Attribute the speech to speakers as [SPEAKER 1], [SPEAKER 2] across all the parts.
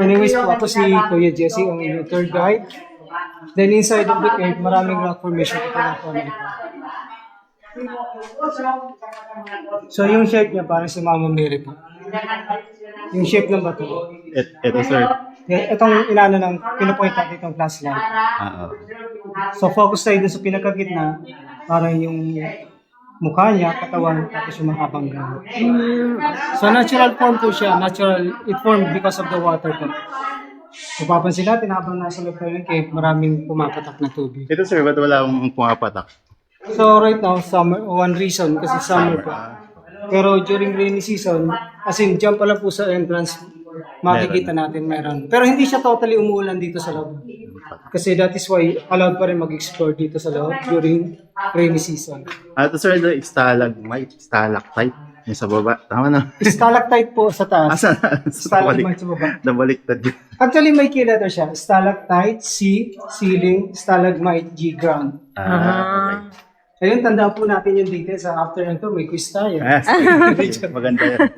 [SPEAKER 1] Anyways po, ako si Kuya Jesse, ang inyong tour guide. Then inside of the cave, maraming rock formation ito na po na ito. So yung shape niya parang si Mama Mary po. Yung shape ng bato.
[SPEAKER 2] Ito, sir.
[SPEAKER 1] Itong inano ng pinupoint natin itong flashlight.
[SPEAKER 2] Oo.
[SPEAKER 1] So focus tayo dun sa pinakagitna, parang yung mukha niya, katawan, tapos yung mahabang gamit. So natural form po siya, it formed because of the water po. So papansin natin habang nasa loob tayo ng cave, maraming pumapatak na tubig.
[SPEAKER 2] Ito, sir, ba't wala akong pumapatak?
[SPEAKER 1] So right now, summer, one reason, kasi summer po. Pero during rainy season, as in, dyan pa lang po sa entrance, makikita natin meron. Pero hindi siya totally umuulan dito sa loob. Kasi that is why allowed pa rin mag-explore dito sa loob during rainy season.
[SPEAKER 2] Ito, sir, ito, stalactite. Yung sa baba. Tama na.
[SPEAKER 1] Stalactite po sa taas.
[SPEAKER 2] Asa?
[SPEAKER 1] Stalagmite sa baba.
[SPEAKER 2] Nabaliktad yun.
[SPEAKER 1] Actually, may key letter siya. Stalactite, C, ceiling, stalagmite, G, ground.
[SPEAKER 2] Okay.
[SPEAKER 1] Ayun, tandaan po natin yung details. After nito, may quiz tayo.
[SPEAKER 2] Yes. Maganda yan.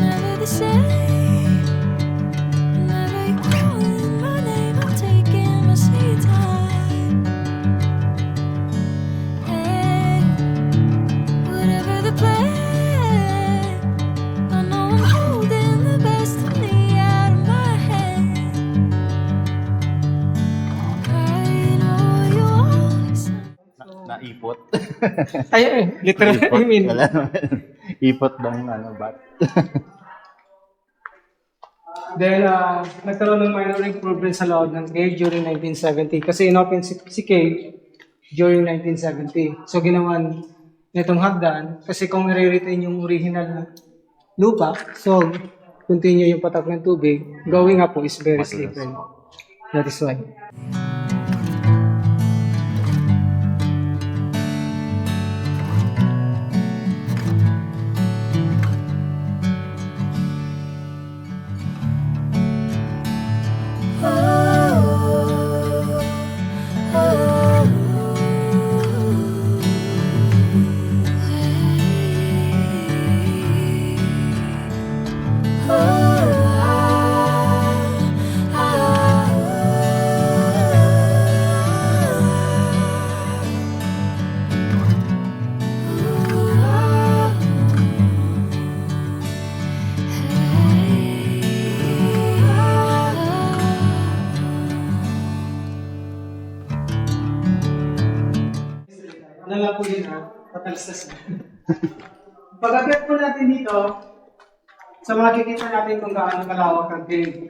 [SPEAKER 3] Never the same. Never you calling my name. I'm taking my sweet time. Hey, whatever the plan, I know I'm holding the best of me out of my head. I know you always.
[SPEAKER 2] Naipot.
[SPEAKER 1] Ay, literal. I mean,
[SPEAKER 2] Wala naman. Ipot ng bat.
[SPEAKER 1] then, nagkaroon ng minor improvement sa loob ng cave during 1970. Kasi inopen si cave during 1970. So, ginawan nitong hagdan. Kasi kung nire-retain yung original na lupa, so, continue yung patak ng tubig, going up po is very slippery. That is why. Nala po yun patalsas na. Pag-akyat po natin dito, so makikita natin kung gaano kalawak ang cave.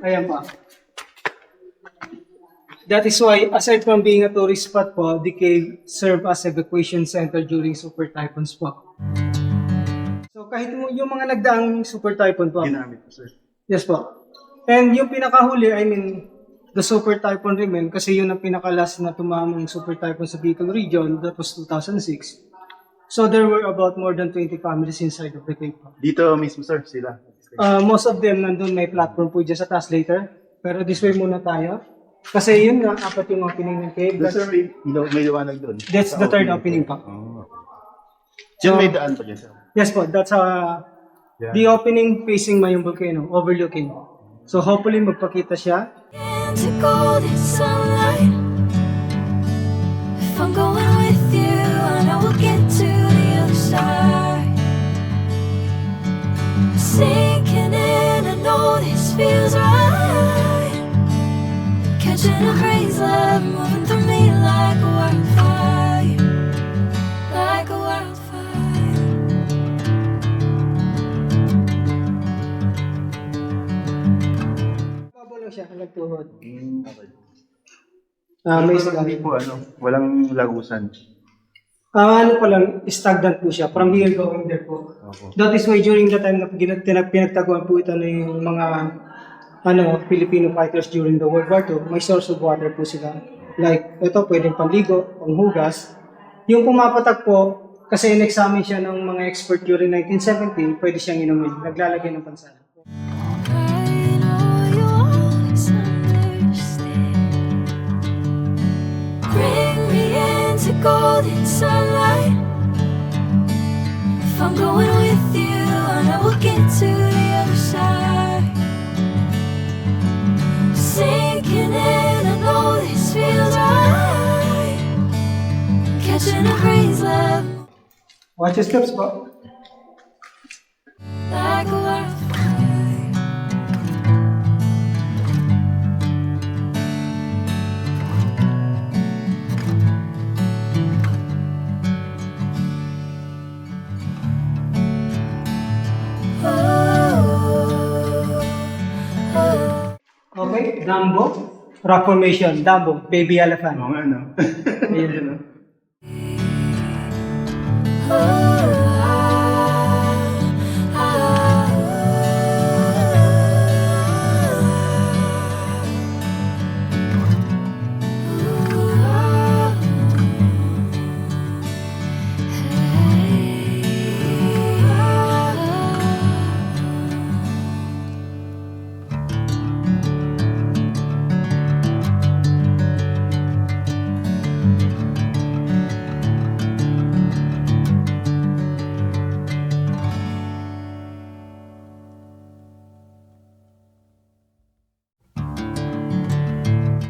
[SPEAKER 1] Ayan pa. That is why, aside from being a tourist spot po, the cave serve as evacuation center during super typhoons po. So kahit yung mga nagdaang super typhoon po.
[SPEAKER 2] Ginamit ko, sir.
[SPEAKER 1] Yes po. And yung pinakahuli, I mean, the super typhoon Rimen, kasi yun ang pinakalas na tumamang super typhoon sa Bicol region, that was 2006. So there were about more than 20 families inside of the cave.
[SPEAKER 2] Dito mismo, sir, sila.
[SPEAKER 1] Most of them nandun may platform po dyan sa taas later. Pero this way muna tayo. Kasi yun nga, apat yung opening ng cave.
[SPEAKER 2] Doon, sir, may liwanag doon.
[SPEAKER 1] That's the third opening pa.
[SPEAKER 2] Oh. Diyan may daan pa dyan, sir.
[SPEAKER 1] Yes po, that's the opening facing Mayong Volcano, overlooking. So hopefully magpakita siya.
[SPEAKER 3] Into golden sunlight. If I'm going with you, I know we'll get to the other side. Sinking in, I know this feels right. Catching a breeze, love moving through me like a wildfire, like a wildfire.
[SPEAKER 1] Babalo siya, nagtuhod.
[SPEAKER 2] Okay.
[SPEAKER 1] May
[SPEAKER 2] Hindi po, walang lagusan.
[SPEAKER 1] ano pa lang, stagnant po siya. From here going there po.
[SPEAKER 2] Opo.
[SPEAKER 1] That is why during the time na pinagtaguan po ito na yung mga Filipino fighters during the World War II, may source of water po sila. Like, ito pwedeng panligo, panghugas. Yung pumapatak po, kasi in-examine siya ng mga expert during 1970, pwede siyang inumin. Naglalagay ng pansala.
[SPEAKER 3] I know you always understand. Bring me into golden sunlight. If I'm going with you, I know we'll get to the other side. Sinking in, I know this feels right. Catching a breeze, love,
[SPEAKER 1] Watch your steps po.
[SPEAKER 3] like a wildfire.
[SPEAKER 1] Okay, Dumbo. Rock formation, Dumbo, baby elephant.
[SPEAKER 2] Oo nga, no?
[SPEAKER 1] Ayun.
[SPEAKER 2] no?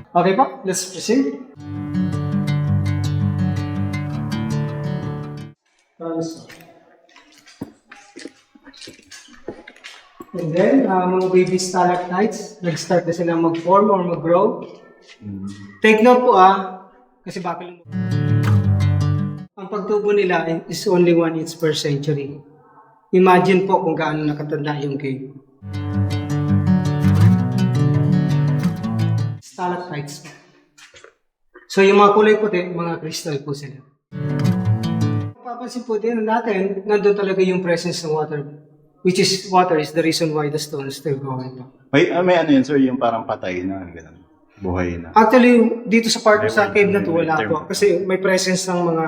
[SPEAKER 1] Okay po, let's proceed. And then, mga baby stalactites, nag-start na sila mag-form or mag-grow. Take note po kasi baka lang. Ang pagtubo nila is only 1 inch per century. Imagine po kung gaano nakatanda yung cave. Stalactites. So yung mga kulay puti, mga crystal po sila. Papansin po din natin, nandun talaga yung presence ng water. Which is, water is the reason why the stone is still growing.
[SPEAKER 2] May ano yun, sir, yung parang patay na, ganun. Buhay na.
[SPEAKER 1] Actually, dito sa part sa cave na to, wala po. Kasi may presence ng mga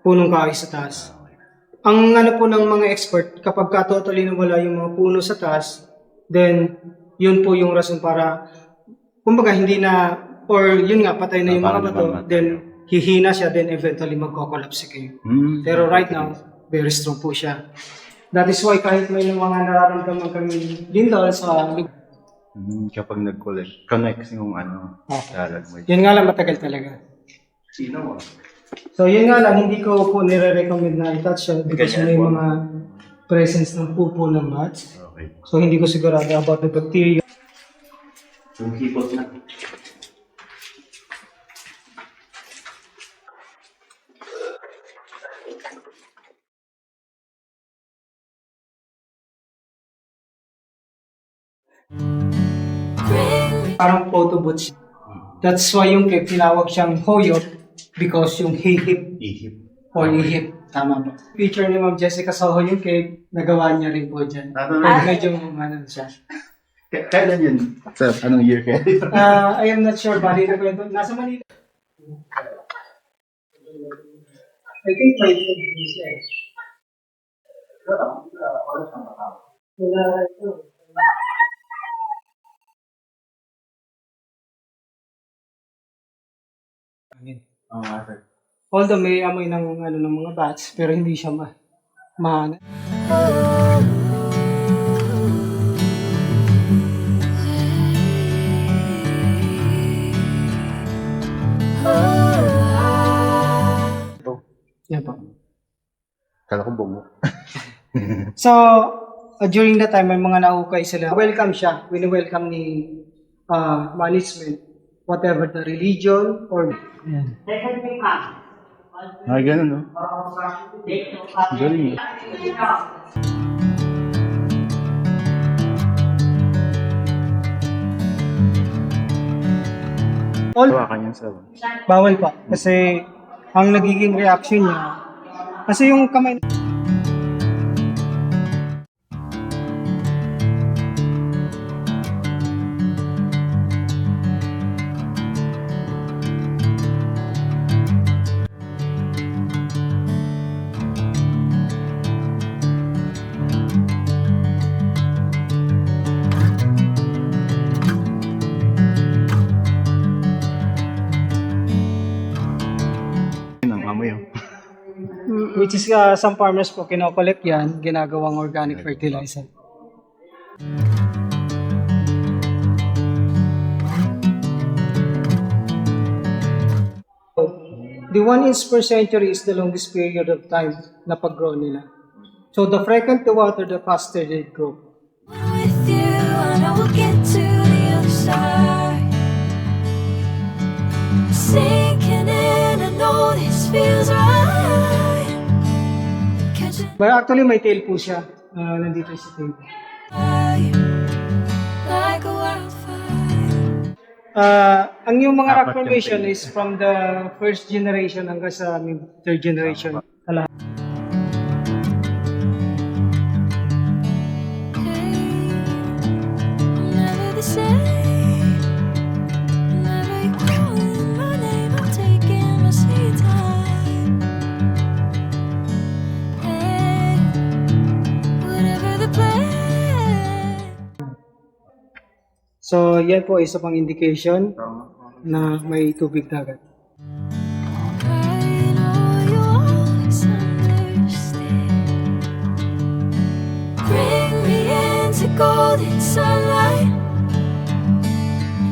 [SPEAKER 1] punong kahoy sa taas. Ang ano po ng mga expert, kapag totally nawala yung mga puno sa taas, then yun po yung rason para, kumbaga hindi na, or yun nga, patay na yung mga bato, then hihina siya, then eventually magko-collapse si cave. Pero right now, very strong po siya. That is why kahit may mga nararamdaman kami lindol sa lugar,
[SPEAKER 2] Kapag nag-connect yung ano, stalagmite.
[SPEAKER 1] yun nga lang matagal talaga.
[SPEAKER 2] Sino?
[SPEAKER 1] So yun nga lang, hindi ko po nire-recommend na i-touch siya because may mga presence ng pupo ng bats.
[SPEAKER 2] Okay.
[SPEAKER 1] So hindi ko sigurado about the bacteria.
[SPEAKER 2] Yung hipot na.
[SPEAKER 1] Parang photo booth siya. That's why yung cave tinawag siyang Hoyot because yung hihip
[SPEAKER 2] Ihip.
[SPEAKER 1] or ihip. Tama ba? Feature ni Ma'am Jessica Soho yung cave, nagawa niya rin po dyan. Medyo ano siya.
[SPEAKER 2] Kailan yun? Sir, anong year kaya?
[SPEAKER 1] I am not sure, bali na kwento. Nasa Manila. I think may siya eh. Wala ito. Although may amoy ng ano ng mga bats, pero hindi siya ma Yan po.
[SPEAKER 2] Kala ko bungo.
[SPEAKER 1] So, during that time, may mga naukay sila. Welcome siya. Wini-welcome ni management, whatever the religion or... Yan.
[SPEAKER 2] Ay, ganun, no? Galing, eh. Hawakan yan, sir.
[SPEAKER 1] Bawal pa. Kasi ang nagiging reaction niya, kasi yung kamay...
[SPEAKER 2] Yun ang amoy, oh.
[SPEAKER 1] Which is is some farmers po kinokolect yan, ginagawang organic fertilizer. The 1 inch per century is the longest period of time na pag-grow nila. So the frequent the water, the faster they grow.
[SPEAKER 3] With you, I know we'll get to the other side. Sinking in, I know this feels right. Catching
[SPEAKER 1] But actually may tail po siya. Nandito sa tail.
[SPEAKER 3] fire like a wildfire.
[SPEAKER 1] Ang yung mga rock
[SPEAKER 2] Apat yung
[SPEAKER 1] formation
[SPEAKER 2] tail.
[SPEAKER 1] is from the first generation hanggang sa third generation. Sa lahat.
[SPEAKER 3] Never the same. Never you calling my name. I'm taking my sweet time. Hey, whatever the plan.
[SPEAKER 1] So yan po isa pang indication na may tubig dagat.
[SPEAKER 3] I know you always understand. Bring me into golden sunlight.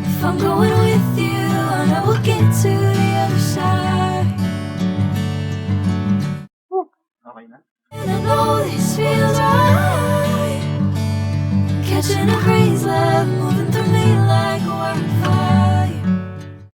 [SPEAKER 3] If I'm going with you, I know we'll get to the other side.
[SPEAKER 2] Okay na?
[SPEAKER 3] And I know this feels right. Catching a breeze, love.